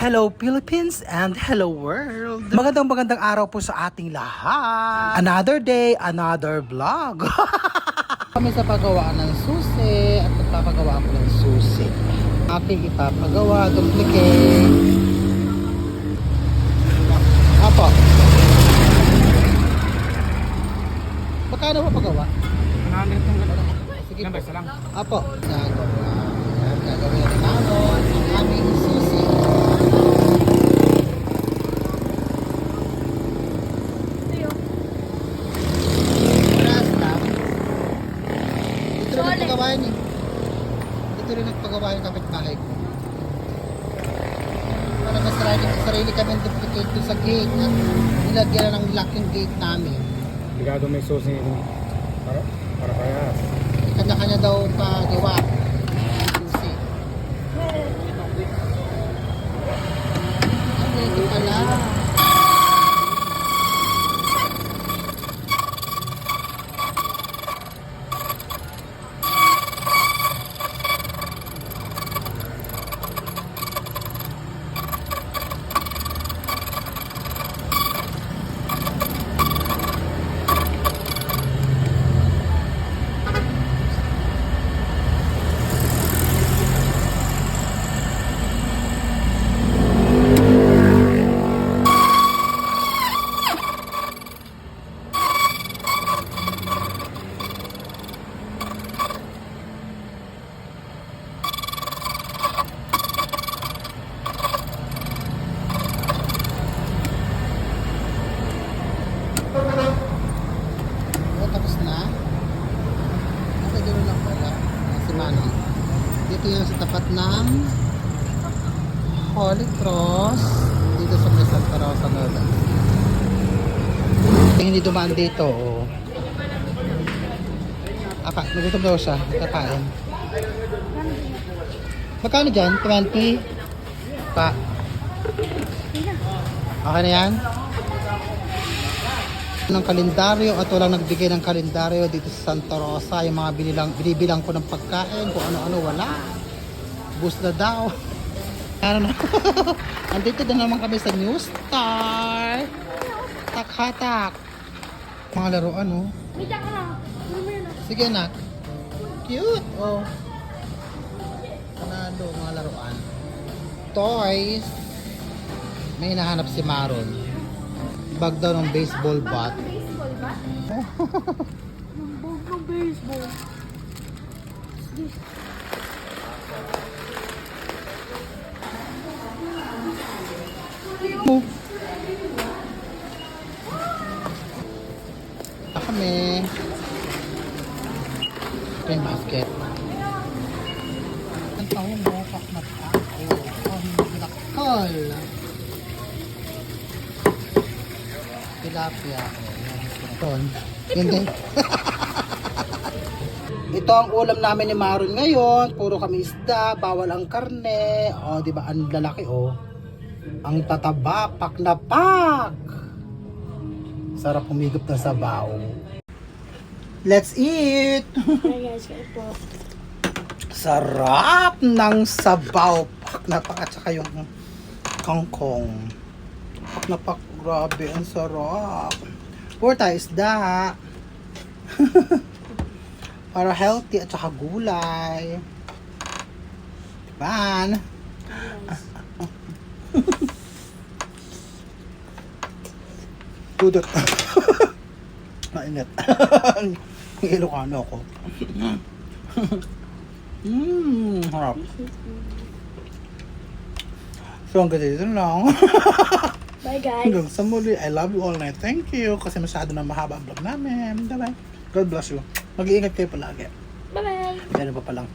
Hello Philippines and hello world! Magandang araw po sa ating lahat. Another day, another vlog. Kami sa paggawaan ng susi at magpapagawa ako ng susi. Aking ipapagawa, duplicate. Apo. Magkano mo pagawa? Sige po. Apo. Gagawin natin ang aming susi. Ito rin nagpagawa yung kapitbahay ko. Para mas sarili kami duplicate sa gate at nilagyan na ng lock yung gate namin. Ligado may susi para parehas. Kanya-kanya daw pagawa. Susi. Ito pala. Tapos na. At ganoon lang pala. Si Manong. Dito yan sa tapat ng Holy Cross. Dito sa may Santa Rosa Nueva. Hindi dumaan dito. Oh. Apa, nagutom daw siya. Kakain. Magkano dyan? 20? Pa. Okay na yan? Ng kalendaryo at walang nagbigay ng kalendaryo dito sa Santa Rosa. Yung mga binibilang ko ng pagkain, kung ano-ano, wala. Bus na daw. Ano na? Andito na naman kami sa New Star. Tak-hatak. Mga laruan, oh. Sige, anak. Cute, oh. Panalo, mga laruan. Toys. May hinahanap si Maron. Bag daw ng baseball bat. Baseball bat? Ng bag ng baseball. Ito kami. Ito yung basket. Ang taong mokak na tao. Ang lakal. Tilapia. Yun din. Ito ang ulam namin ni Maron ngayon. Puro kami isda, bawal ang karne. O, di ba? Ang lalaki, o. Ang tataba, pak na pak. Sarap humigop na sabaw. Let's eat! Hi guys, kayo po. Sarap ng sabaw. Pak na pak at saka yung kangkong. Pak na pak. Grabe, ang sarap. Puro tayo isda. Para healthy at saka gulay. Diba? Dudot. Mainit. Ilocano ako. Harap. So, hanggang dito lang. Bye guys. Hanggang sa muli. I love you all night. Thank you. Kasi masyado na mahaba ang vlog namin. Bye-bye. God bless you. Mag-iingat kayo palagi. Bye bye. Ganun pa lang.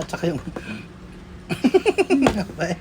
At saka yung... Bye.